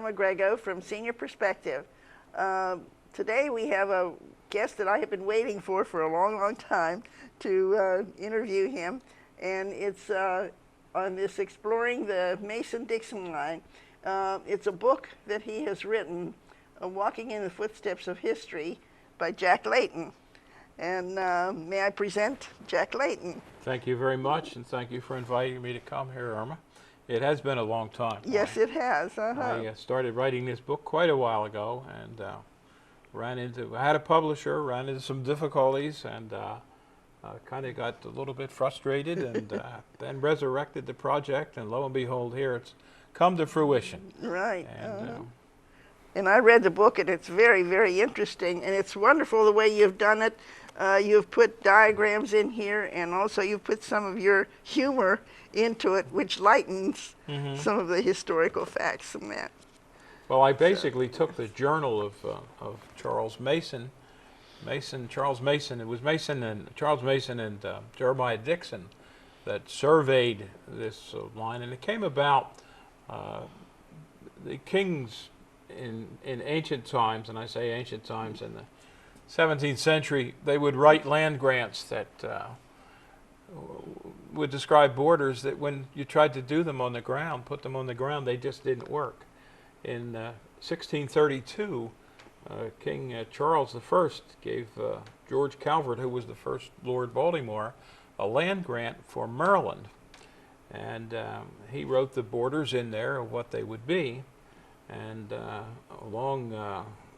Erma Grego from Senior Perspective. Today we have a guest that I have been waiting for a long, long time to interview him, and it's on this Exploring the Mason-Dixon Line. It's a book that he has written, Walking in the Footsteps of History by Jack Layton. And may I present Jack Layton? Thank you very much, and thank you for inviting me to come here, Irma. It has been a long time. Yes, it has. I started writing this book quite a while ago, and I had a publisher, ran into some difficulties, and kind of got a little bit frustrated, and then resurrected the project, and lo and behold, here it's come to fruition. Right. And, and I read the book, and it's very, very interesting, and it's wonderful the way you've done it. You've put diagrams in here, and also you've put some of your humor into it, which lightens some of the historical facts from that. Well, I basically took the journal of Charles Mason. Charles Mason. It was Charles Mason and Jeremiah Dixon that surveyed this line, and it came about. The kings in ancient times, and I say ancient times, in the 17th century, they would write land grants that would describe borders that when you tried to do them on the ground, put them on the ground, they just didn't work. In 1632, King Charles I gave George Calvert, who was the first Lord Baltimore, a land grant for Maryland. And he wrote the borders in there of what they would be. And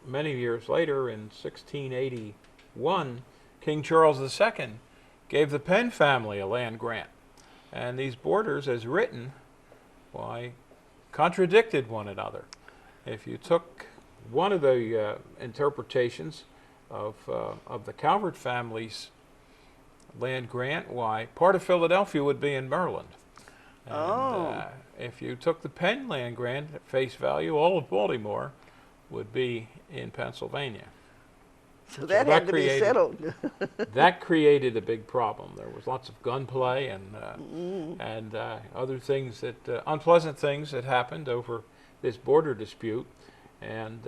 many years later, in 1681, King Charles II gave the Penn family a land grant. And these borders, as written, contradicted one another. If you took one of the interpretations of the Calvert family's land grant, part of Philadelphia would be in Maryland. And, if you took the Penn land grant at face value, all of Baltimore would be in Pennsylvania. So that had to be settled. That created a big problem. There was lots of gunplay and other things unpleasant things that happened over this border dispute. And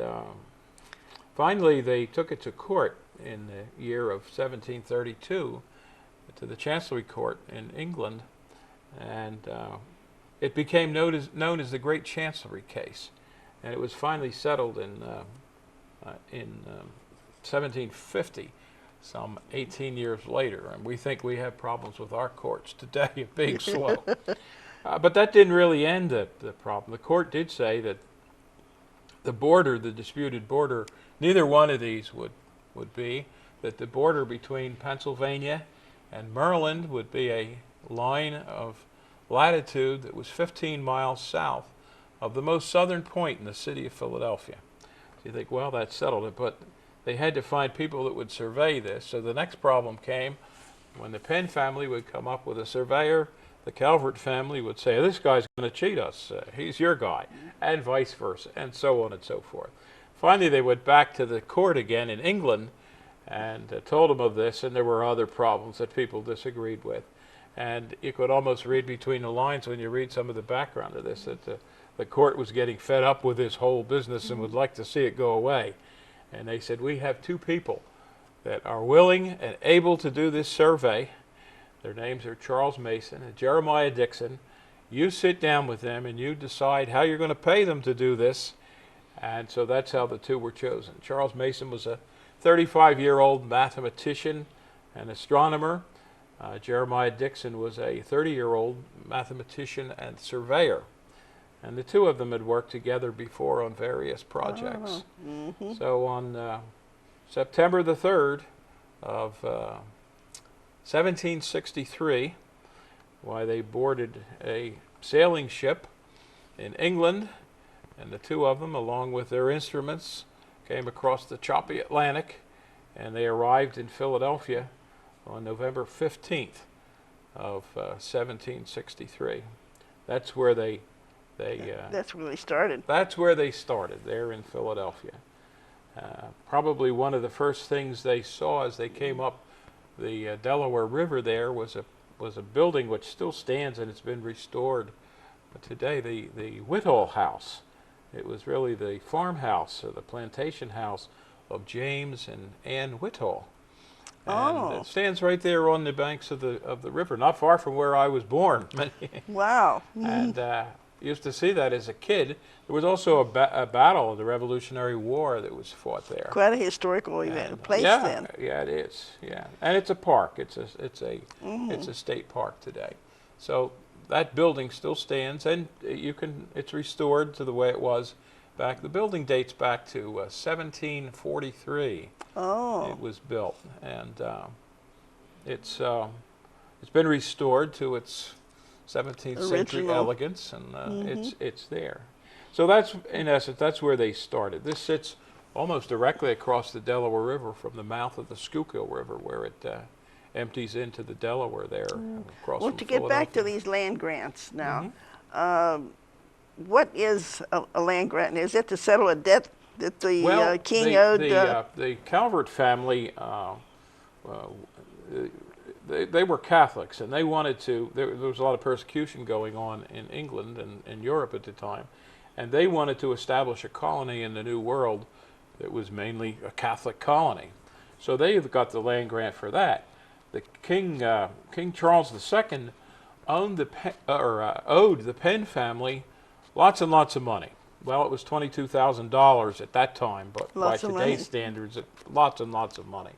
finally, they took it to court in the year of 1732, to the Chancery Court in England, and it became known as the Great Chancery Case, and it was finally settled in 1750, some 18 years later. And we think we have problems with our courts today of being slow. But that didn't really end the problem. The court did say that the disputed border, neither one of these would be, that the border between Pennsylvania and Maryland would be a line of latitude that was 15 miles south of the most southern point in the city of Philadelphia. So you think, well, that settled it, but they had to find people that would survey this. So the next problem came when the Penn family would come up with a surveyor. The Calvert family would say, this guy's going to cheat us, he's your guy, and vice versa, and so on and so forth. Finally, they went back to the court again in England and told them of this, and there were other problems that people disagreed with. And you could almost read between the lines when you read some of the background of this, that the court was getting fed up with this whole business and would like to see it go away. And they said, we have two people that are willing and able to do this survey. Their names are Charles Mason and Jeremiah Dixon. You sit down with them and you decide how you're going to pay them to do this. And so that's how the two were chosen. Charles Mason was a 35-year-old mathematician and astronomer. Jeremiah Dixon was a 30-year-old mathematician and surveyor. And the two of them had worked together before on various projects. So on September the 3rd of 1763, they boarded a sailing ship in England, and the two of them, along with their instruments, came across the choppy Atlantic, and they arrived in Philadelphia on November 15th of 1763. That's where that's where they started. That's where they started, there in Philadelphia. Probably one of the first things they saw as they came up the Delaware River there was a building which still stands, and it's been restored today, the Whitall House. It was really the farmhouse or the plantation house of James and Ann Whitall. And Oh, it stands right there on the banks of the river, not far from where I was born. wow. And used to see that as a kid. There was also a battle of the Revolutionary War that was fought there. Quite a historical event, And, place yeah, then. yeah, it is. Yeah, and it's a park. It's Mm-hmm. a state park today. So that building still stands, and it's restored to the way it was back. The building dates back to 1743. Oh, It was built, and it's been restored to its 17th century Original. elegance, and it's there. So that's, in essence, that's where they started. This sits almost directly across the Delaware River from the mouth of the Schuylkill River, where it empties into the Delaware there. Across well, from to get back to Philadelphia. these land grants now, Mm-hmm. what is a land grant? Is it to settle a debt that the king owed? The Calvert family, they were Catholics, and they wanted to. There was a lot of persecution going on in England and in Europe at the time, and they wanted to establish a colony in the New World that was mainly a Catholic colony. So they got the land grant for that. The King Charles II owed the Penn family lots and lots of money. Well, it was $22,000 at that time, but Lots by of today's money. standards, lots and lots of money.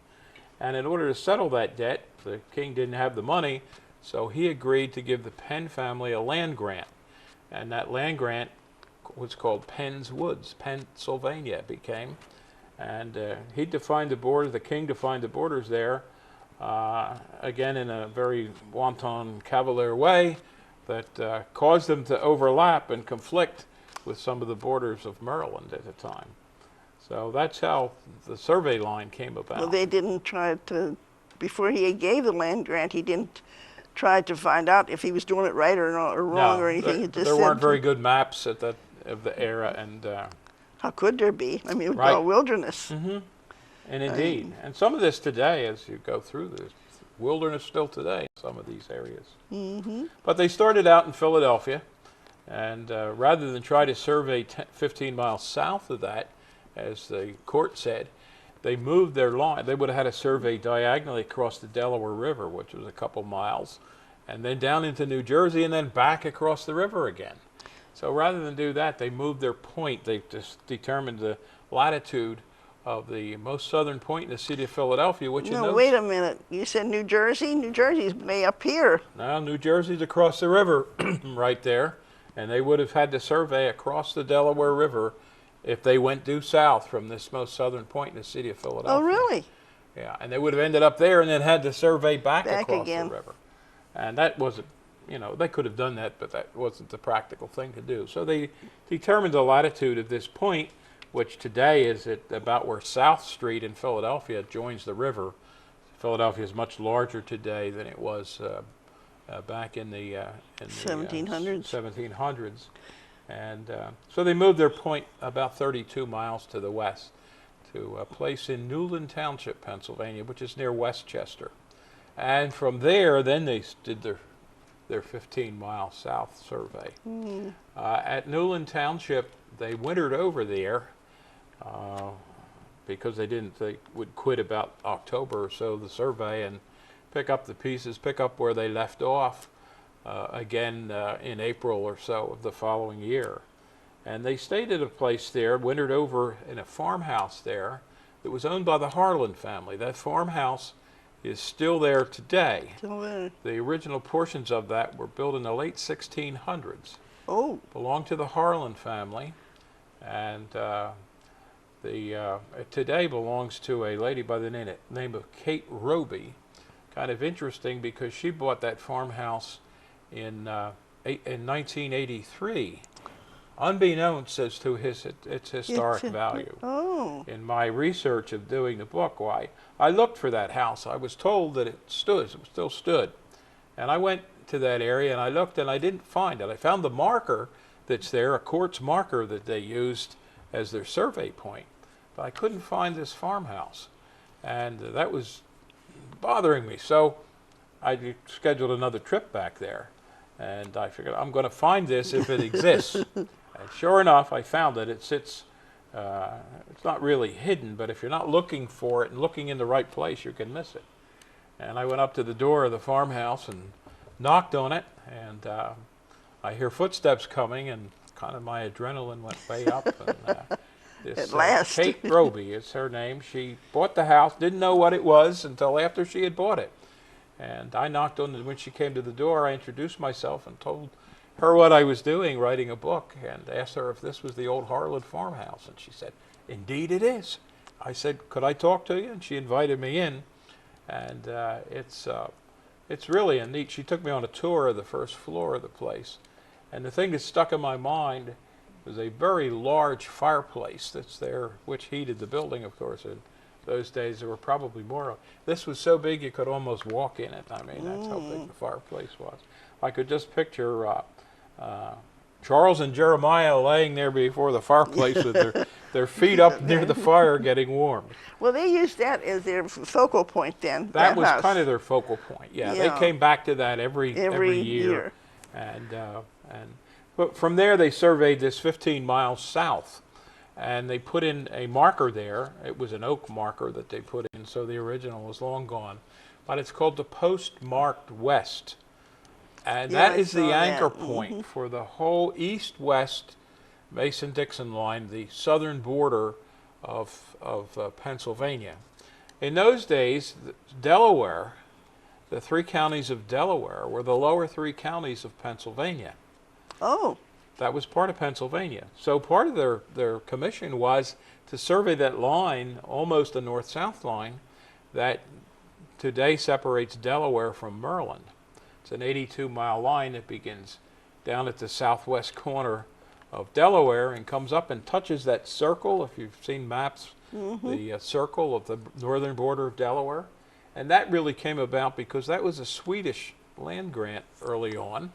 And in order to settle that debt, the king didn't have the money, so he agreed to give the Penn family a land grant. And that land grant was called Penn's Woods, Pennsylvania it became. And he defined the border, the king defined the borders there, again in a very wanton, cavalier way that caused them to overlap and conflict with some of the borders of Maryland at the time. So that's how the survey line came about. Well, they didn't try to, before he gave the land grant, he didn't try to find out if he was doing it right or, not, or wrong or anything. He just there said, weren't very good maps at that of the era, and how could there be? I mean, it was Right. all wilderness. and indeed, and some of this today, as you go through this wilderness still today in some of these areas. But they started out in Philadelphia, and rather than try to survey 15 miles south of that, as the court said, they moved their line. They would have had a survey diagonally across the Delaware River, which was a couple miles, and then down into New Jersey, and then back across the river again. So rather than do that, they moved their point. They just determined the latitude of the most southern point in the city of Philadelphia, which No, wait a minute. You said New Jersey? New Jersey's way up here. Now, New Jersey's across the river right there, and they would have had to survey across the Delaware River if they went due south from this most southern point in the city of Philadelphia. Oh, really? Yeah, and they would have ended up there and then had to survey back across again. the river. And that wasn't, they could have done that, but that wasn't the practical thing to do. So they determined the latitude of this point, which today is at about where South Street in Philadelphia joins the river. Philadelphia is much larger today than it was back in the 1700s. 1700s. And so they moved their point about 32 miles to the west to a place in Newland Township, Pennsylvania, which is near Westchester. And from there, then they did their 15-mile south survey. At Newland Township, they wintered over there because they would quit about October or so, the survey, and pick up the pieces, pick up where they left off again in April or so of the following year. And they stayed at a place there, wintered over in a farmhouse there that was owned by the Harlan family. That farmhouse is still there today. Still there. The original portions of that were built in the late 1600s. Oh, Belonged to the Harlan family, and today belongs to a lady by the name of Kate Roby. Kind of interesting because she bought that farmhouse in 1983, unbeknownst as to its historic value. Oh, In my research of doing the book, I looked for that house. I was told that it still stood. And I went to that area and I looked and I didn't find it. I found the marker that's there, a quartz marker that they used as their survey point. But I couldn't find this farmhouse. And that was bothering me. So I scheduled another trip back there. And I figured I'm going to find this if it exists. And sure enough, I found it. It sits, it's not really hidden, but if you're not looking for it and looking in the right place, you can miss it. And I went up to the door of the farmhouse and knocked on it, and I hear footsteps coming, and kind of my adrenaline went way up. And, this At last. Kate Roby is her name. She bought the house, didn't know what it was until after she had bought it. And I knocked on it. When she came to the door, I introduced myself and told her what I was doing, writing a book, and asked her if this was the old Harlan farmhouse. And she said, "Indeed it is." I said, "Could I talk to you?" And she invited me in. And it's really a neat. She took me on a tour of the first floor of the place. And the thing that stuck in my mind was a very large fireplace that's there, which heated the building, of course. In those days, there were probably more. This was so big you could almost walk in it. I mean, that's how big the fireplace was. I could just picture Charles and Jeremiah laying there before the fireplace with their feet up near the fire getting warm. Well, they used that as their focal point then. That was house. kind of their focal point. Yeah, Yeah. they came back to that every year. But from there, they surveyed this 15 miles south, and they put in a marker there. It was an oak marker that they put in, so the original was long gone. But it's called the Post Marked West. And Yeah, that I is the saw anchor that. point for the whole east-west Mason-Dixon line, the southern border of Pennsylvania. In those days, Delaware, the three counties of Delaware, were the lower three counties of Pennsylvania. Oh, That was part of Pennsylvania. So part of their commission was to survey that line, almost a north-south line, that today separates Delaware from Maryland. It's an 82-mile line that begins down at the southwest corner of Delaware and comes up and touches that circle, if you've seen maps, the circle of the northern border of Delaware. And that really came about because that was a Swedish land grant early on.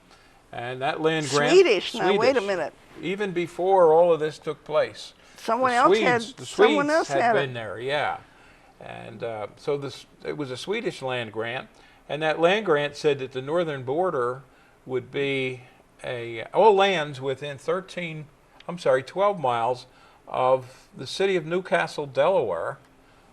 And that land grant... Swedish? Now, wait a minute. Even before all of this took place. Someone The else Swedes, had. the Someone Swedes else had had been it. there, yeah. And so it was a Swedish land grant, and that land grant said that the northern border would be all lands within 12 miles of the city of Newcastle, Delaware,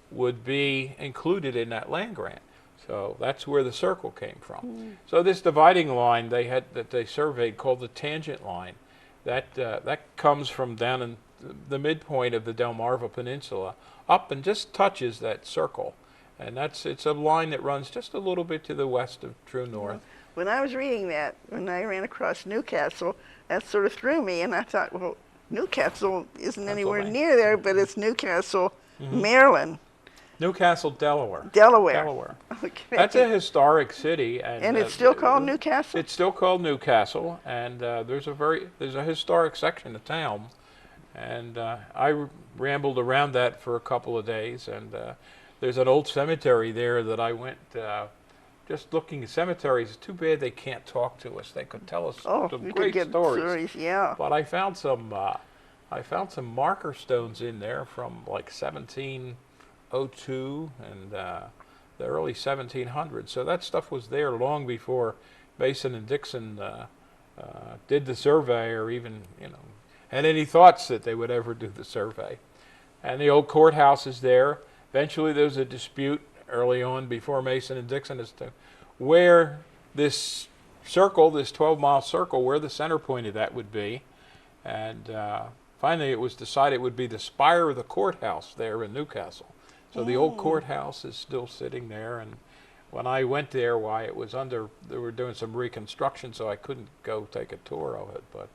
would be included in that land grant. So that's where the circle came from. So this dividing line that they surveyed, called the tangent line, that comes from down in the midpoint of the Delmarva Peninsula up and just touches that circle. And it's a line that runs just a little bit to the west of true north. When I was reading that, when I ran across Newcastle, that sort of threw me, and I thought, well, Newcastle isn't anywhere Pennsylvania. near there, but it's Newcastle, Maryland, Newcastle, Delaware. Delaware. Okay. That's a historic city, And it's still called Newcastle? It's still called Newcastle, and there's a historic section of town, and I rambled around that for a couple of days, and there's an old cemetery there that I went just looking at cemeteries. It's too bad they can't talk to us. They could tell us Oh, some you great could get stories. yeah. But I found some marker stones in there from like 1702 and the early 1700s. So that stuff was there long before Mason and Dixon did the survey, or even had any thoughts that they would ever do the survey. And the old courthouse is there. Eventually, there was a dispute early on before Mason and Dixon as to where this circle, this 12-mile circle, where the center point of that would be. And finally, it was decided it would be the spire of the courthouse there in Newcastle. So the old courthouse is still sitting there. And when I went there, it was they were doing some reconstruction, so I couldn't go take a tour of it. But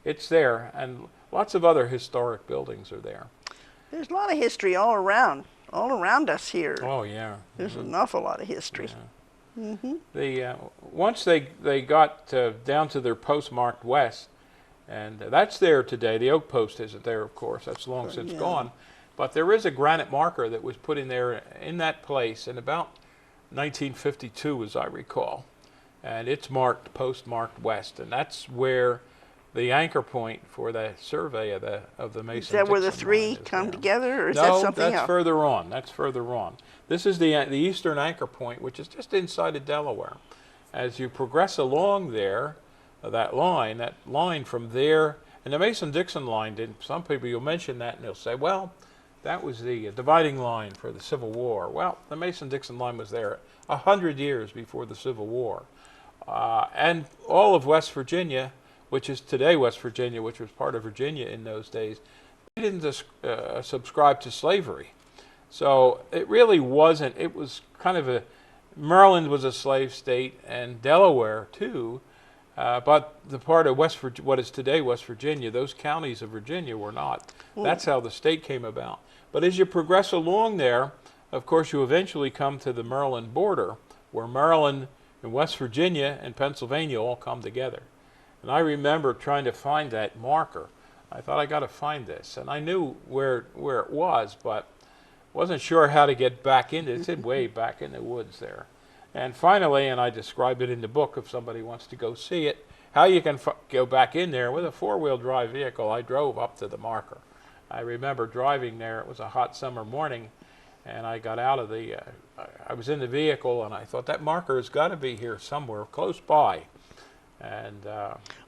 it's there, and lots of other historic buildings are there. There's a lot of history all around us here. Oh, yeah. There's an awful lot of history. Yeah. Once they got down to their postmarked west, and that's there today. The oak post isn't there, of course. That's long since gone. But there is a granite marker that was put in there in that place in about 1952, as I recall. And it's postmarked west, and that's where the anchor point for the survey of the Mason. Is that where the Dixon three line is come there. together, or is No, that something that's else? further on. That's further on. This is the eastern anchor point, which is just inside of Delaware. As you progress along there, that line from there, And the Mason-Dixon line didn't. Some people, you'll mention that and they'll say, well, that was the dividing line for the Civil War. Well, the Mason-Dixon line was there 100 years before the Civil War. And all of West Virginia, which is today West Virginia, which was part of Virginia in those days, they didn't subscribe to slavery. So it really wasn't, it was kind of a, Maryland was a slave state and Delaware too, but the part of what is today West Virginia, those counties of Virginia were not. That's how the state came about. But as you progress along there, of course you eventually come to the Maryland border, where Maryland and West Virginia and Pennsylvania all come together. And I remember trying to find that marker. I thought, I got to find this. And I knew where it was, but wasn't sure how to get back into it. It's way back in the woods there. And finally, and I describe it in the book if somebody wants to go see it, how you can go back in there with a four-wheel drive vehicle. I drove up to the marker. I remember driving there. It was a hot summer morning, and I got out of the, I was in the vehicle, and I thought that marker has got to be here somewhere close by. And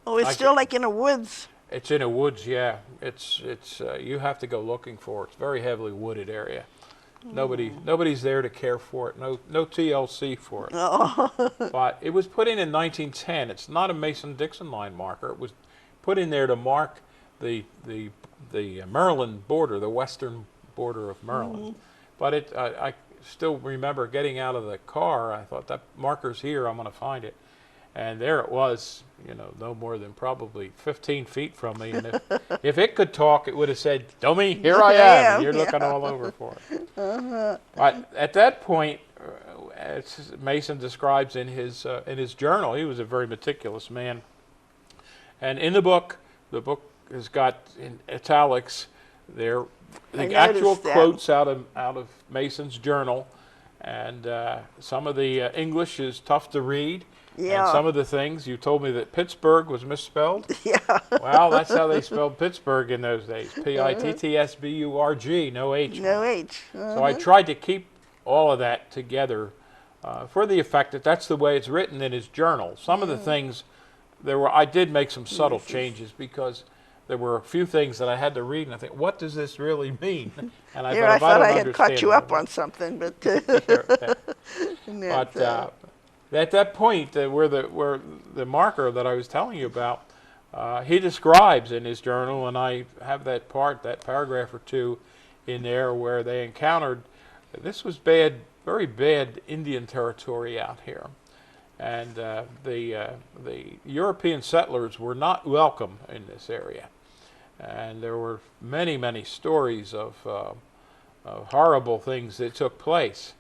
oh, it's still like in the woods. It's in the woods, yeah. It's you have to go looking for it. It's a very heavily wooded area. Nobody's there to care for it. No TLC for it. Oh. But it was put in 1910. It's not a Mason-Dixon line marker. It was put in there to mark the Maryland border, the western border of Maryland. But I still remember getting out of the car. I thought, that marker's here. I'm going to find it. And there it was, you know, no more than probably 15 feet from me. And if it could talk, it would have said, "Dummy, here I am." And you're looking all over for it. But at that point, as Mason describes in his journal, he was a very meticulous man. And in the book has got in italics there the actual quotes out of Mason's journal. And some of the English is tough to read. Yeah. And some of the things, you told me that Pittsburgh was misspelled. Yeah. Well, that's how they spelled Pittsburgh in those days. Pittsburg, no H. No H. So I tried to keep all of that together for the effect that that's the way it's written in his journal. Some of the things, I did make some subtle changes because there were a few things that I had to read, and I think, what does this really mean? And I thought I had caught you up on something, but. But at that point, where the marker that I was telling you about, he describes in his journal, and I have that paragraph or two in there where they encountered, this was bad, very bad Indian territory out here. And the European settlers were not welcome in this area. And there were many, many stories of horrible things that took place.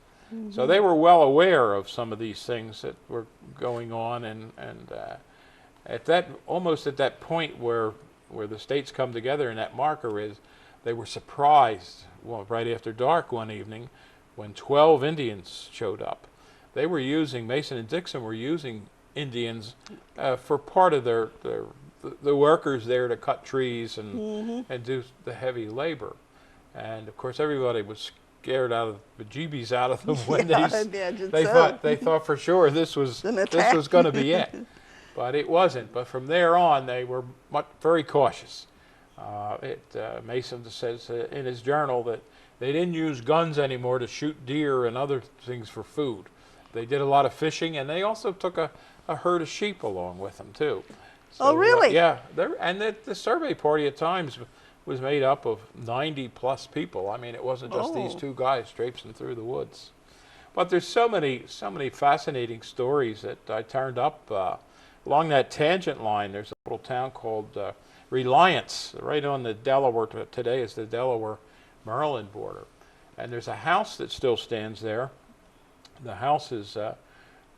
So they were well aware of some of these things that were going on, and almost at that point where the states come together and that marker is, they were surprised, well, right after dark one evening when 12 Indians showed up. They were using, Mason and Dixon were using Indians for part of the workers there to cut trees and do the heavy labor. And of course everybody was scared out of the bejeebies out of them when they thought for sure this was going to be it, but it wasn't. But from there on, they were very cautious. Mason says in his journal that they didn't use guns anymore to shoot deer and other things for food. They did a lot of fishing, and they also took a herd of sheep along with them too. So, oh, really? Yeah, and the survey party at times was made up of 90 plus people. I mean, it wasn't just these two guys traipsing through the woods. But there's so many fascinating stories that I turned up along that tangent line. There's a little town called Reliance, right on the Delaware. Today is the Delaware-Maryland border, and there's a house that still stands there. The house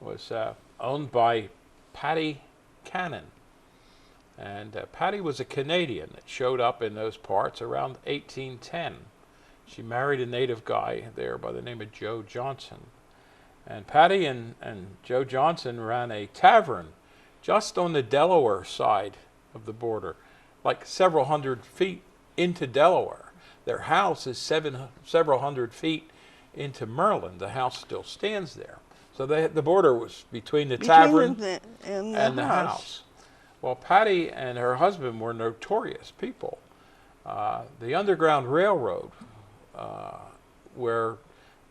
was owned by Patty Cannon. And Patty was a Canadian that showed up in those parts around 1810. She married a native guy there by the name of Joe Johnson. And Patty and Joe Johnson ran a tavern just on the Delaware side of the border, like several hundred feet into Delaware. Their house is several hundred feet into Maryland. The house still stands there. So the border was between the tavern and the house. Well, Patty and her husband were notorious people. The Underground Railroad, where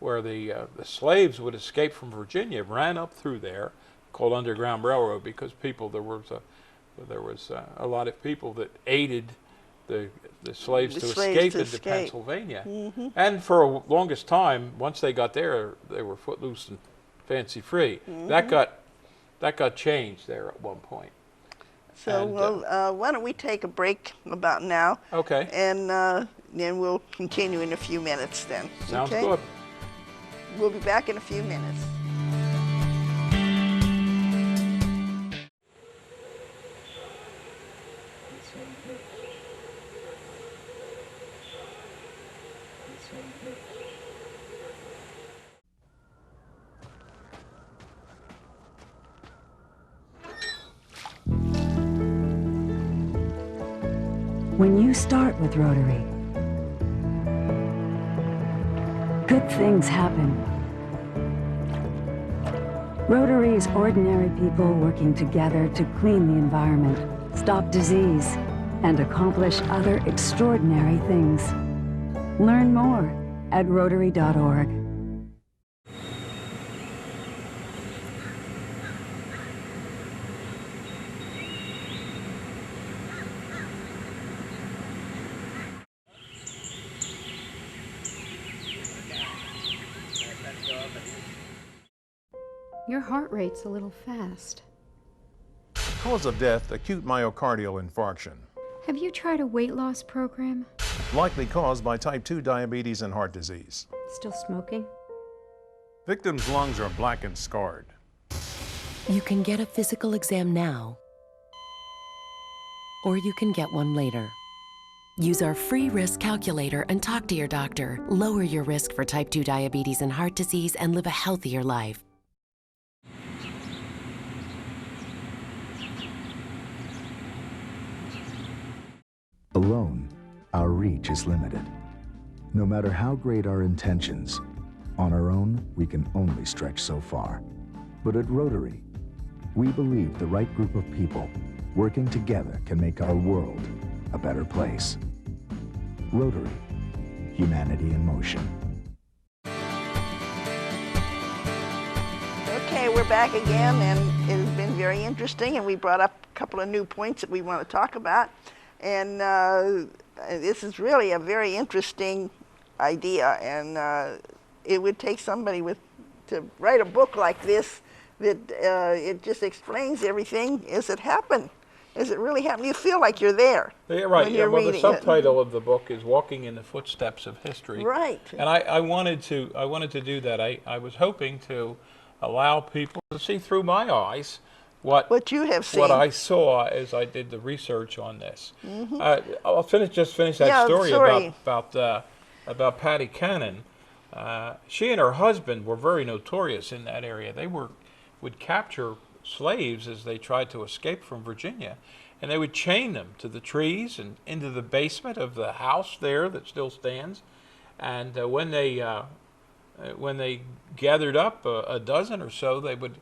the slaves would escape from Virginia, ran up through there, called Underground Railroad because there was a lot of people that aided the slaves to escape into Pennsylvania. Mm-hmm. And for the longest time, once they got there, they were footloose and fancy free. Mm-hmm. That got changed there at one point. So, why don't we take a break about now? Okay. And then we'll continue in a few minutes then. Sounds okay? good. We'll be back in a few minutes. When you start with Rotary, good things happen. Rotary is ordinary people working together to clean the environment, stop disease, and accomplish other extraordinary things. Learn more at Rotary.org. Your heart rate's a little fast. Cause of death, acute myocardial infarction. Have you tried a weight loss program? Likely caused by type 2 diabetes and heart disease. Still smoking? Victim's lungs are black and scarred. You can get a physical exam now, or you can get one later. Use our free risk calculator and talk to your doctor. Lower your risk for type 2 diabetes and heart disease and live a healthier life. Alone, our reach is limited. No matter how great our intentions, on our own, we can only stretch so far. But at Rotary, we believe the right group of people working together can make our world a better place. Rotary, humanity in motion. Okay, we're back again, and it has been very interesting, and we brought up a couple of new points that we want to talk about. And this is really a very interesting idea, and it would take somebody to write a book like this that it just explains everything as it happened. As it really happened, you feel like you're there. Yeah, right. When you're well, the reading subtitle of the book is "Walking in the Footsteps of History." Right. And I wanted to do that. I was hoping to allow people to see through my eyes what you have seen. What I saw as I did the research on this. Mm-hmm. I'll finish that story about Patty Cannon. She and her husband were very notorious in that area. They would capture slaves as they tried to escape from Virginia, and they would chain them to the trees and into the basement of the house there that still stands. And when they gathered up a dozen or so, they would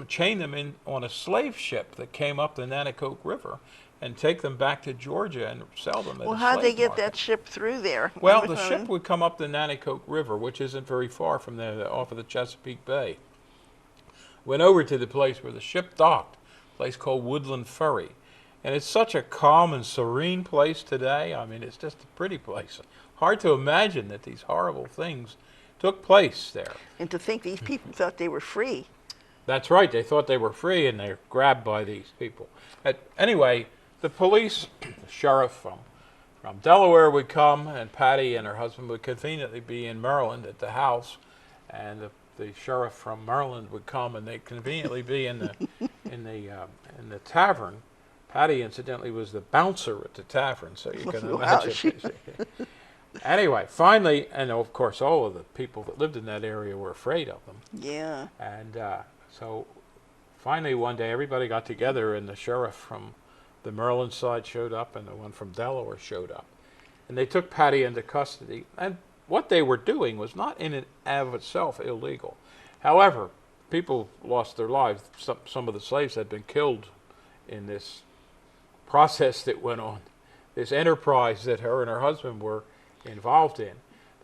chain them in on a slave ship that came up the Nanticoke River and take them back to Georgia and sell them at a slave market. Well, how'd they get that ship through there? Well, the ship would come up the Nanticoke River, which isn't very far from there, off of the Chesapeake Bay. Went over to the place where the ship docked, a place called Woodland Ferry. And it's such a calm and serene place today. I mean, it's just a pretty place. Hard to imagine that these horrible things took place there. And to think these people thought they were free. That's right. They thought they were free, and they were grabbed by these people. Anyway, the police, the sheriff from Delaware would come, and Patty and her husband would conveniently be in Maryland at the house, and the sheriff from Maryland would come, and they'd conveniently be in the tavern. Patty, incidentally, was the bouncer at the tavern, so you can imagine. Anyway, finally, and of course, all of the people that lived in that area were afraid of them. Yeah. And so finally one day everybody got together, and the sheriff from the Maryland side showed up and the one from Delaware showed up. And they took Patty into custody. And what they were doing was not in and of itself illegal. However, people lost their lives. Some of the slaves had been killed in this process that went on, this enterprise that her and her husband were involved in.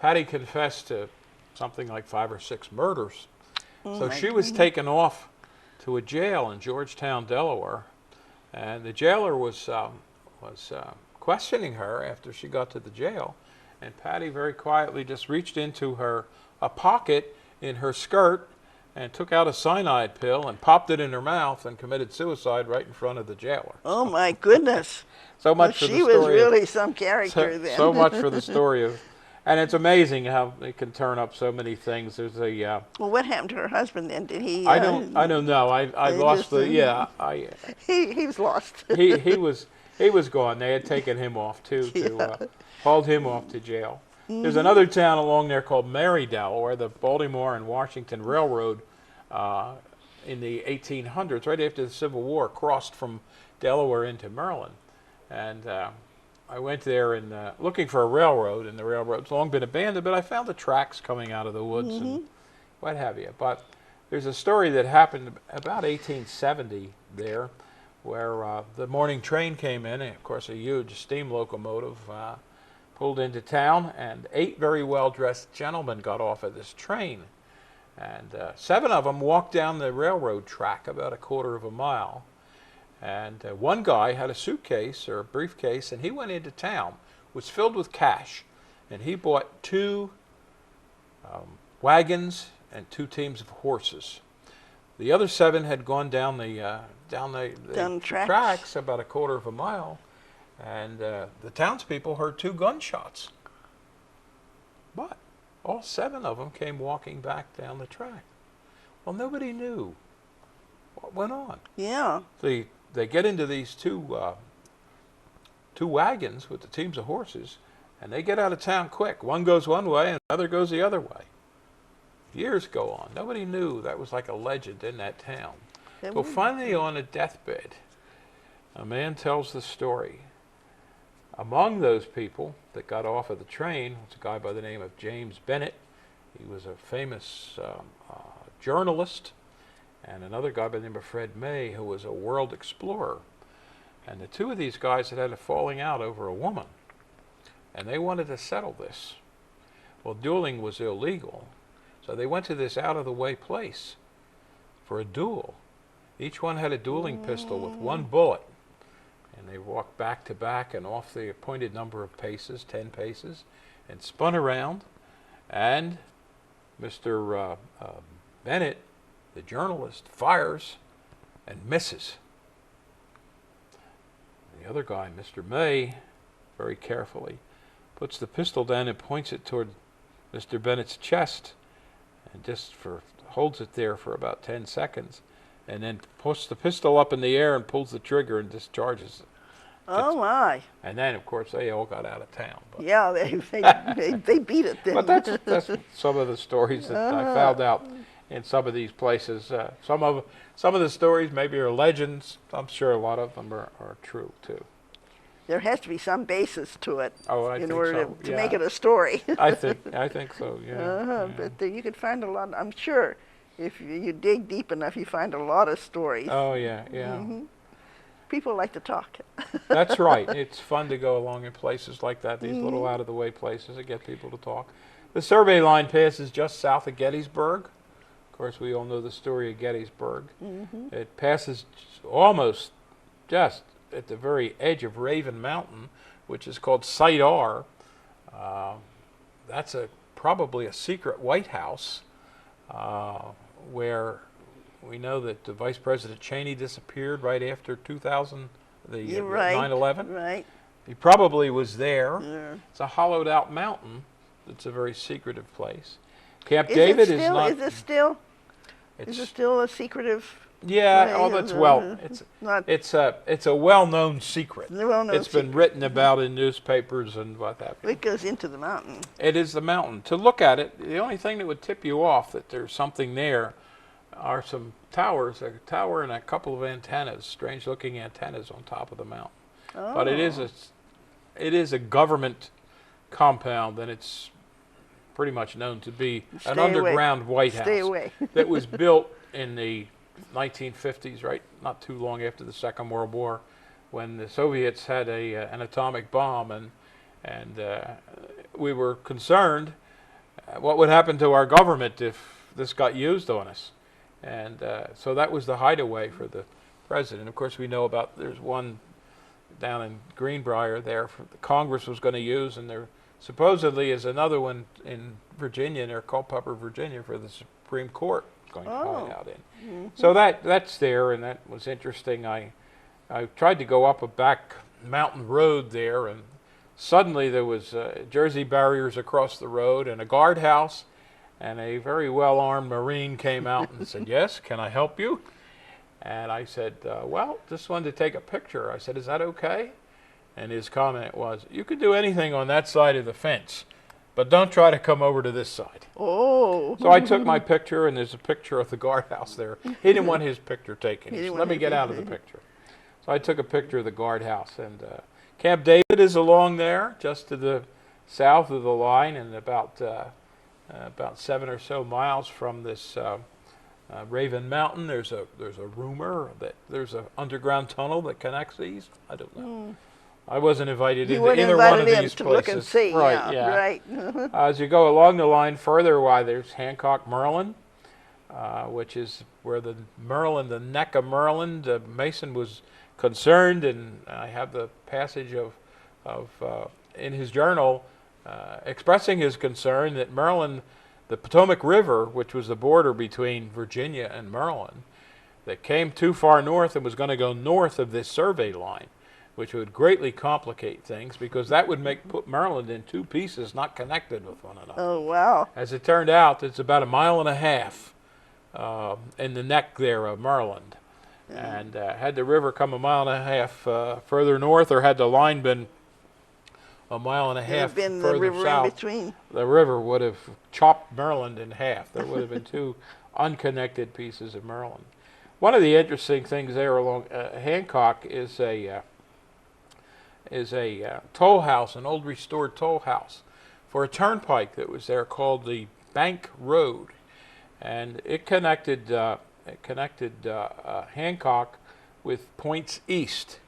Patty confessed to something like 5 or 6 murders. So she was taken off to a jail in Georgetown, Delaware, and the jailer was questioning her after she got to the jail, and Patty very quietly just reached into a pocket in her skirt and took out a cyanide pill and popped it in her mouth and committed suicide right in front of the jailer. Oh my goodness. So much for the She story. was really some character then. So much for the story of, and it's amazing how it can turn up so many things. There's a. Well, what happened to her husband then? Did he? I don't know. I they lost just, the. Yeah. He was lost. he was gone. They had taken him off too. Hauled him off to jail. There's another town along there called Marydell, where the Baltimore and Washington Railroad, in the 1800s, right after the Civil War, crossed from Delaware into Maryland, and I went there and looking for a railroad, and the railroad's long been abandoned, but I found the tracks coming out of the woods and what have you. But there's a story that happened about 1870 there, where the morning train came in, and of course a huge steam locomotive pulled into town, and 8 very well-dressed gentlemen got off of this train, and 7 of them walked down the railroad track about a quarter of a mile, and one guy had a suitcase or a briefcase, and he went into town, was filled with cash, and he bought 2 wagons and 2 teams of horses. The other 7 had gone down the tracks about a quarter of a mile, and the townspeople heard 2 gunshots. But all 7 of them came walking back down the track. Well, nobody knew what went on. Yeah. They get into these 2 wagons with the teams of horses, and they get out of town quick. One goes one way, and the other goes the other way. Years go on. Nobody knew. That was like a legend in that town. So finally, on a deathbed, a man tells the story. Among those people that got off of the train was a guy by the name of James Bennett. He was a famous journalist, and another guy by the name of Fred May, who was a world explorer. And the 2 of these guys had a falling out over a woman, and they wanted to settle this. Well, dueling was illegal, so they went to this out-of-the-way place for a duel. Each one had a dueling pistol with 1 bullet. And they walked back to back and off the appointed number of paces, 10 paces, and spun around. And Mr. Bennett, the journalist, fires and misses. The other guy, Mr. May, very carefully, puts the pistol down and points it toward Mr. Bennett's chest, and just holds it there for about 10 seconds. And then puts the pistol up in the air and pulls the trigger and discharges it. Oh my! And then, of course, they all got out of town. But Yeah, they beat it then. but that's some of the stories that I found out in some of these places. Some of the stories maybe are legends. I'm sure a lot of them are true too. There has to be some basis to it in think order so. to make it a story. I think so. Yeah. But you could find a lot. I'm sure. If you dig deep enough, you find a lot of stories. Oh yeah. People like to talk. That's right. It's fun to go along in places like that, these little out-of-the-way places that get people to talk. The survey line passes just south of Gettysburg. Of course, we all know the story of Gettysburg. It passes almost just at the very edge of Raven Mountain, which is called Site R. That's probably a secret White House, where we know that Vice President Cheney disappeared right after 2000, You're right. 9/11. Right. He probably was there. Yeah. It's a hollowed out mountain. It's a very secretive place. Camp Is David it is not. Is it still a secretive? Yeah, place? it's a well-known secret. Well-known It's been written about in newspapers and what have you. It goes into the mountain. It is the mountain. To look at it, the only thing that would tip you off that there's something there are some towers, a tower and a couple of antennas, strange-looking antennas on top of the mountain. Oh. But it is a government compound, and it's pretty much known to be an underground White House Stay away. that was built in the 1950s, right, not too long after the Second World War, when the Soviets had an atomic bomb, and we were concerned what would happen to our government if this got used on us. And so that was the hideaway for the president. Of course, we know about, there's one down in Greenbrier there the Congress was going to use, and there supposedly is another one in Virginia, near Culpeper, Virginia, for the Supreme Court going to hide out in. Mm-hmm. So that's there, and that was interesting. I tried to go up a back mountain road there, and suddenly there was Jersey barriers across the road and a guardhouse, and a very well-armed Marine came out and said, "Yes, can I help you?" And I said, "Well, just wanted to take a picture." I said, "Is that okay?" And his comment was, "You can do anything on that side of the fence, but don't try to come over to this side." Oh. So I took my picture, and there's a picture of the guardhouse there. He didn't want his picture taken. He said, "Let me get out of the picture." So I took a picture of the guardhouse, and Camp David is along there, just to the south of the line, and about 7 or so miles from this Raven Mountain. There's a rumor that there's an underground tunnel that connects these. I don't know. I wasn't invited into either one of these places. To look and see. Right, yeah. Right. As you go along the line further, why there's Hancock, Maryland, which is where the neck of Maryland, Mason was concerned, and I have the passage of in his journal expressing his concern that Maryland, the Potomac River, which was the border between Virginia and Maryland, that came too far north and was going to go north of this survey line, which would greatly complicate things, because that would put Maryland in two pieces, not connected with one another. Oh, wow. As it turned out, it's about 1.5 miles in the neck there of Maryland. And had the river come 1.5 miles further north, or had the line been 1.5 miles been further the river south, in between. the river would have chopped Maryland in half. There would have been two unconnected pieces of Maryland. One of the interesting things there along Hancock is a toll house, an old restored toll house for a turnpike that was there called the Bank Road, and it connected Hancock with points east,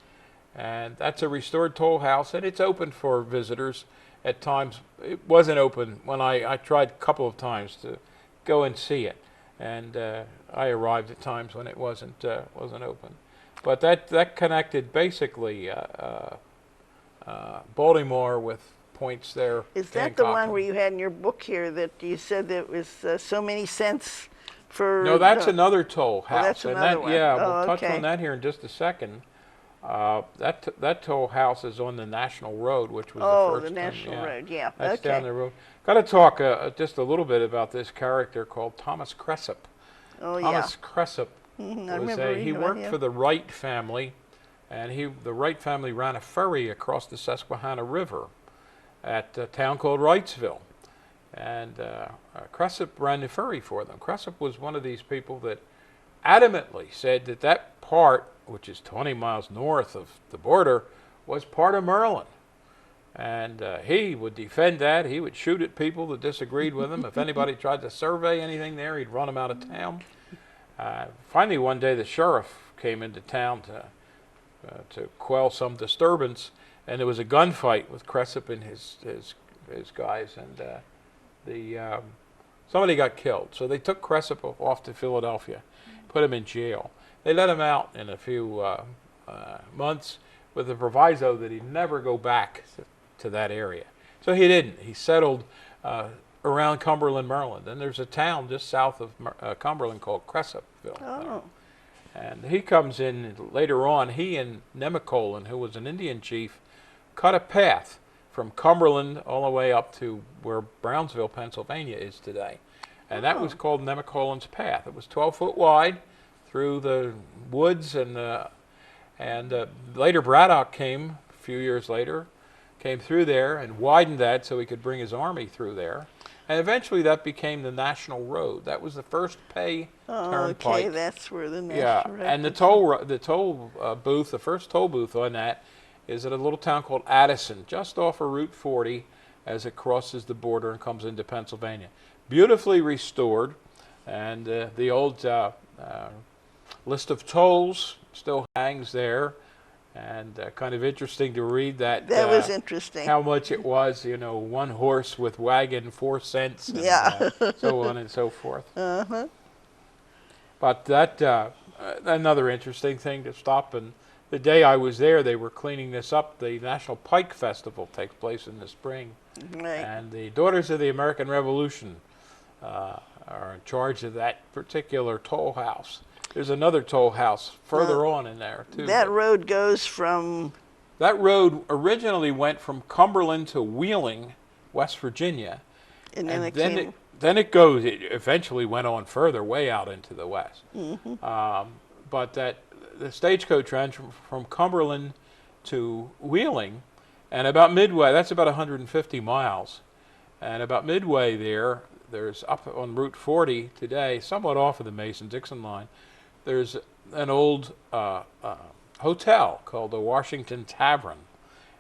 and that's a restored toll house, and it's open for visitors at times. It wasn't open when I tried a couple of times to go and see it, and I arrived at times when it wasn't open. But that connected basically Baltimore with points there. Is that the one where you had in your book here that you said that it was so many cents for? No, that's another toll house. Oh, that's another one. Yeah, oh, we'll touch okay. on that here in just a second. That toll house is on the National Road, which was the first. The National Road, yeah. That's okay. down the road. Got to talk just a little bit about this character called Thomas Cressup. Oh, Thomas Cressup I was remember he worked for the Wright family, and the Wright family ran a ferry across the Susquehanna River at a town called Wrightsville. And Cressup ran the ferry for them. Cressup was one of these people that adamantly said that part, which is 20 miles north of the border, was part of Maryland. And he would defend that. He would shoot at people that disagreed with him. If anybody tried to survey anything there, he'd run them out of town. Finally, one day, the sheriff came into town to quell some disturbance, and there was a gunfight with Cressup and his guys, and somebody got killed. So they took Cressup off to Philadelphia, put him in jail. They let him out in a few months with the proviso that he'd never go back to that area. So he didn't. He settled around Cumberland, Maryland. And there's a town just south of Cumberland called Cressupville. Oh. And he comes in later on. He and Nemacolin, who was an Indian chief, cut a path from Cumberland all the way up to where Brownsville, Pennsylvania is today. And that was called Nemacolin's Path. It was 12 foot wide through the woods, and later Braddock came a few years later, came through there and widened that so he could bring his army through there. And eventually that became the National Road. That was the first turnpike. Okay, that's where the National Road. And the toll booth, the first toll booth on that, is at a little town called Addison, just off of Route 40 as it crosses the border and comes into Pennsylvania. Beautifully restored, and the old list of tolls still hangs there, and kind of interesting to read that. That was interesting. How much it was, you know, 1 horse with wagon, 4 cents, and Yeah. so on and so forth. But that another interesting thing to stop. And the day I was there, they were cleaning this up. The National Pike Festival takes place in the spring, Right. and the Daughters of the American Revolution are in charge of that particular toll house. There's another toll house further on in there too. That road goes from... That road originally went from Cumberland to Wheeling, West Virginia, And then it then came... it eventually went on further, way out into the west. But that the stagecoach ran from Cumberland to Wheeling, and about midway, that's about 150 miles, and about midway there's up on Route 40 today, somewhat off of the Mason-Dixon line, there's an old hotel called the Washington Tavern,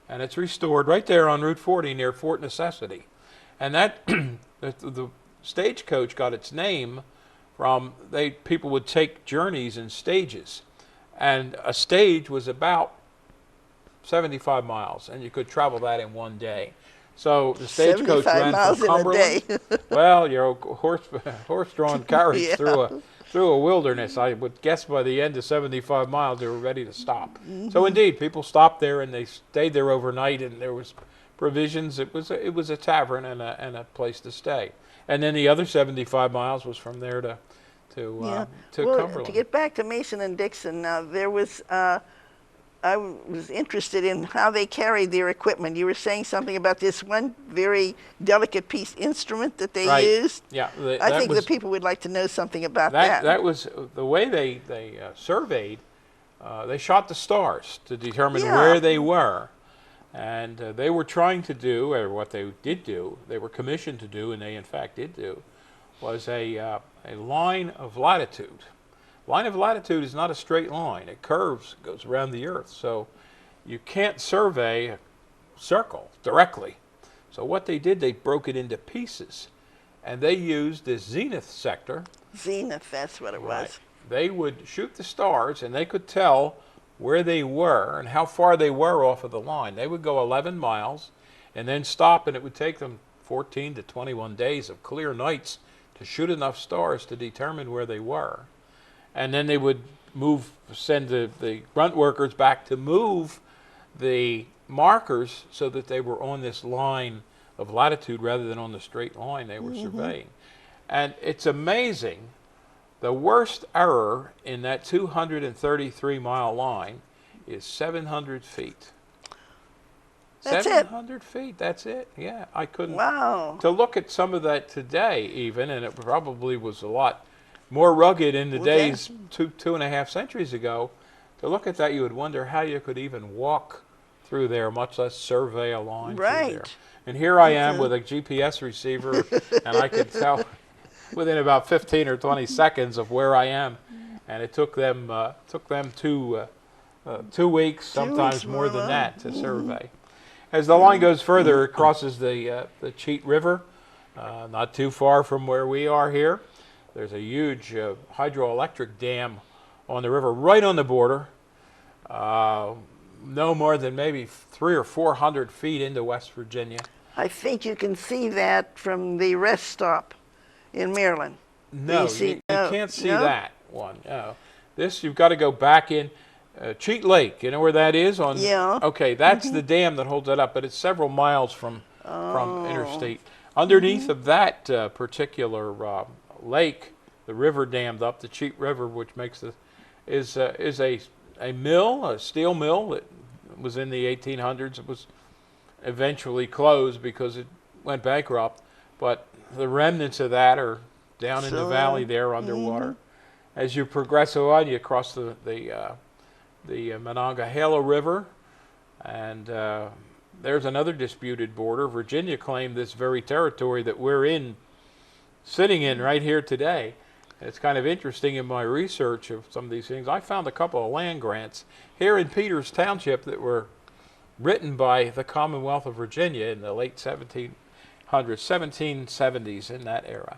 and it's restored right there on Route 40 near Fort Necessity. And that the stagecoach got its name from people would take journeys in stages, and a stage was about 75 miles, and you could travel that in one day. So the stagecoach 75 ran miles from in a Cumberland. day. Well, your horse-drawn carriage Yeah. through a wilderness. I would guess by the end of 75 miles they were ready to stop. So indeed, people stopped there and they stayed there overnight, and there was provisions. It was a tavern and a place to stay. And then the other 75 miles was from there to Well, Cumberland. to get back to Mason and Dixon, there was... I was interested in how they carried their equipment. You were saying something about this one very delicate piece instrument that they Right. used. Yeah, I think the people would like to know something about that. That was the way they surveyed. They shot the stars to determine Yeah. where they were, and they were trying to do, or what they did do, they were commissioned to do, and they in fact did do, was a line of latitude. Line of latitude is not a straight line. It curves, goes around the Earth, so you can't survey a circle directly. So what they did, they broke it into pieces, and they used this zenith sector. Zenith, that's what it was. They would shoot the stars, and they could tell where they were and how far they were off of the line. They would go 11 miles and then stop, and it would take them 14 to 21 days of clear nights to shoot enough stars to determine where they were. And then they would send the grunt workers back to move the markers so that they were on this line of latitude rather than on the straight line they were surveying. And it's amazing, the worst error in that 233-mile line is 700 feet. That's it? 700 feet, that's it. Yeah, I couldn't. Wow. To look at some of that today even, and it probably was a lot more rugged in the days 2.5 centuries ago, to look at that you would wonder how you could even walk through there, much less survey a line through there. Right. And here I am with a GPS receiver, and I could tell within about 15 or 20 seconds of where I am, and it took them 2 weeks, sometimes more than that, to survey. As the line goes further, it crosses the Cheat River, not too far from where we are here. There's a huge hydroelectric dam on the river, right on the border, no more than maybe 300 or 400 feet into West Virginia. I think you can see that from the rest stop in Maryland. No, see- you no, can't see no? that one. No. This, you've got to go back in. Cheat Lake, you know where that is? Yeah. Okay, that's the dam that holds it up, but it's several miles from interstate. Underneath of that particular lake, the river dammed up, the Cheat River, which makes is a mill, a steel mill that was in the 1800s. It was eventually closed because it went bankrupt, but the remnants of that are down in the valley there underwater. As you progress on, you cross the Monongahela River, and there's another disputed border. Virginia claimed this very territory that we're sitting in right here today. It's kind of interesting in my research of some of these things. I found a couple of land grants here in Peters Township that were written by the Commonwealth of Virginia in the late 1770s, in that era.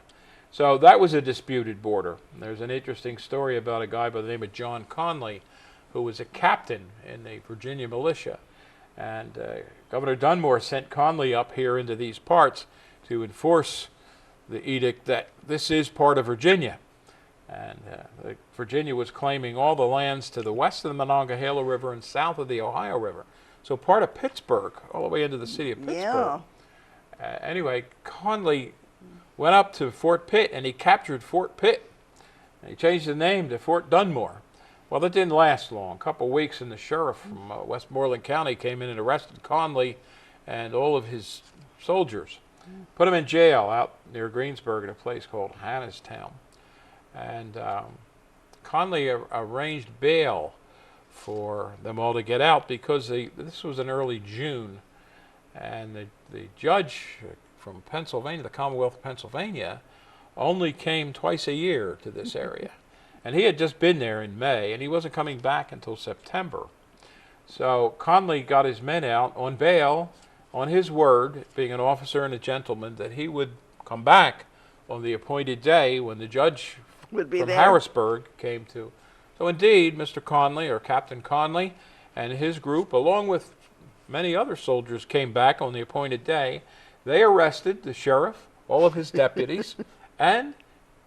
So that was a disputed border. There's an interesting story about a guy by the name of John Conley, who was a captain in the Virginia militia. And Governor Dunmore sent Conley up here into these parts to enforce the edict that this is part of Virginia. And Virginia was claiming all the lands to the west of the Monongahela River and south of the Ohio River. So part of Pittsburgh, all the way into the city of Pittsburgh. Yeah. Anyway, Conley went up to Fort Pitt, and he captured Fort Pitt. And he changed the name to Fort Dunmore. Well, that didn't last long. A couple of weeks, and the sheriff from Westmoreland County came in and arrested Conley and all of his soldiers. Put them in jail out near Greensburg in a place called Hannistown. And Conley arranged bail for them all to get out because this was in early June. And the judge from Pennsylvania, the Commonwealth of Pennsylvania, only came twice a year to this area. And he had just been there in May, and he wasn't coming back until September. So Conley got his men out on bail, on his word, being an officer and a gentleman, that he would come back on the appointed day when the judge Would be from there. Harrisburg came to. So indeed, Mr. Conley, or Captain Conley, and his group, along with many other soldiers, came back on the appointed day. They arrested the sheriff, all of his deputies, and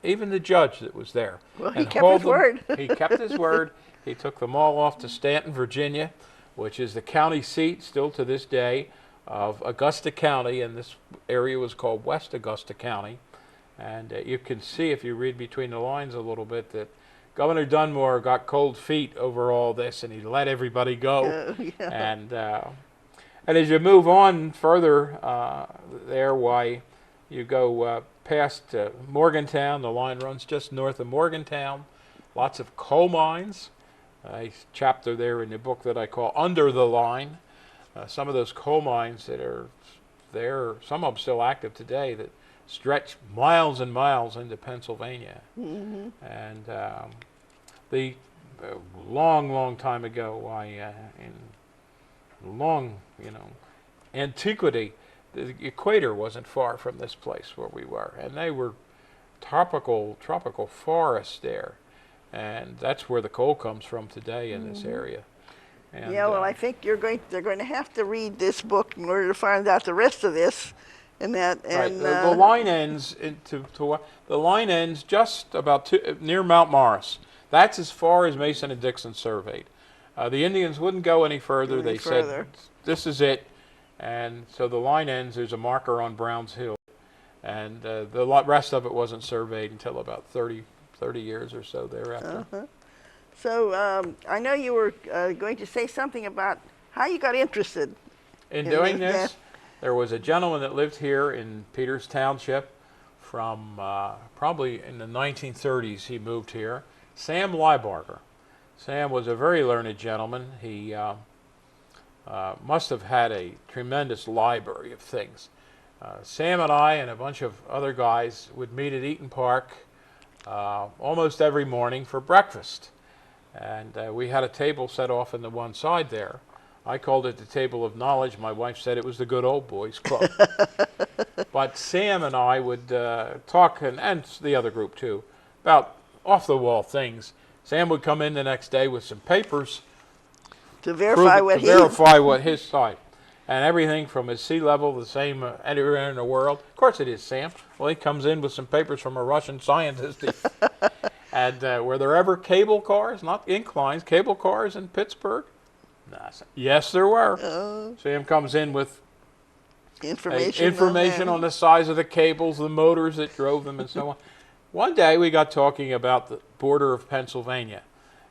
even the judge that was there. Well, he and kept hauled his word. He kept his word. He took them all off to Stanton, Virginia, which is the county seat still to this day of Augusta County, and this area was called West Augusta County. And you can see, if you read between the lines a little bit, that Governor Dunmore got cold feet over all this, and he let everybody go. Yeah. And as you move on further there, why you go past Morgantown. The line runs just north of Morgantown. Lots of coal mines. A chapter there in the book that I call Under the Line. Some of those coal mines that are there, some of them still active today, that stretch miles and miles into Pennsylvania. Mm-hmm. And the long time ago, in long, antiquity, the equator wasn't far from this place where we were, and they were tropical forests there, and that's where the coal comes from today in this area. And, Yeah, well, I think they're going to have to read this book in order to find out the rest of this, and that. right, And the line ends the line ends just about near Mount Morris. That's as far as Mason and Dixon surveyed. The Indians wouldn't go any further. They said, "This is it." And so the line ends. There's a marker on Browns Hill, and the rest of it wasn't surveyed until about 30 years or so thereafter. So I know you were going to say something about how you got interested In doing this. this, there was a gentleman that lived here in Peters Township from probably in the 1930s. He moved here. Sam Liebarger. Sam was a very learned gentleman. He must have had a tremendous library of things. Sam and I and a bunch of other guys would meet at Eaton Park almost every morning for breakfast. And we had a table set off in the one side there. I called it the table of knowledge. My wife said it was the good old boys club. But Sam and I would talk, and the other group too, about off-the-wall things. Sam would come in the next day with some papers To verify what his side. And everything from his sea level, the same anywhere in the world. Of course it is, Sam. Well, he comes in with some papers from a Russian scientist. And were there ever cable cars, not inclines, cable cars in Pittsburgh? Yes, there were. Sam comes in with information on the size of the cables, the motors that drove them, and so on. One day we got talking about the border of Pennsylvania.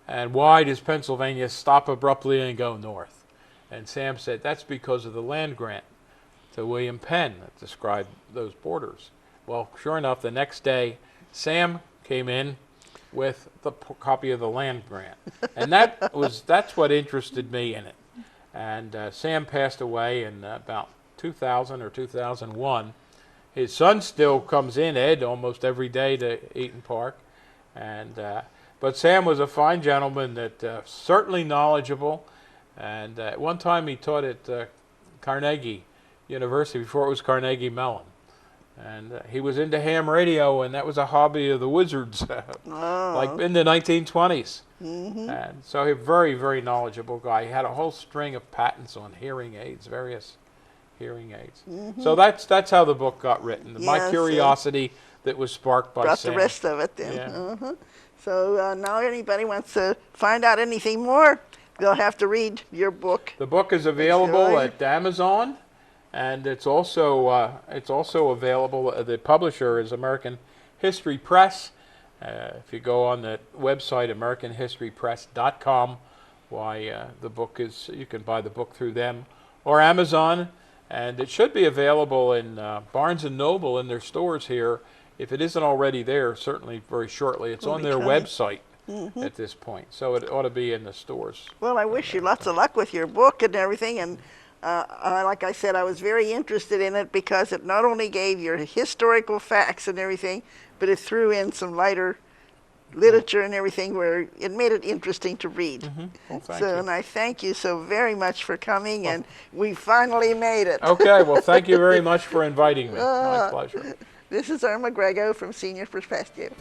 And why does Pennsylvania stop abruptly and go north? And Sam said that's because of the land grant to William Penn that described those borders. Well, sure enough, the next day, Sam came in with the copy of the land grant. And that's what interested me in it. And Sam passed away in about 2000 or 2001. His son still comes in, Ed, almost every day to Eaton Park. And but Sam was a fine gentleman, that certainly knowledgeable. And at one time he taught at Carnegie University before it was Carnegie Mellon. And he was into ham radio, and that was a hobby of the Wizards, like in the 1920s. And so he's a very, very knowledgeable guy. He had a whole string of patents on hearing aids, various hearing aids. So that's how the book got written. My Yes, curiosity that was sparked by brought Sam. the rest of it then. Yeah. So now anybody wants to find out anything more, they'll have to read your book. The book is available Enjoy. at Amazon, and it's also available. The publisher is American History Press. If you go on the website AmericanHistoryPress.com, the book is, you can buy the book through them or Amazon, and it should be available in Barnes & Noble in their stores here. If it isn't already there, certainly very shortly. It's on their website at this point, so it ought to be in the stores. Well, I wish you lots of luck with your book and everything. And like I said, I was very interested in it because it not only gave your historical facts and everything, but it threw in some lighter literature and everything where it made it interesting to read. Well, thank So, you. and I thank you so very much for coming, and we finally made it. Okay, well, thank you very much for inviting me. My pleasure. This is Erma Grego from Senior Perspective.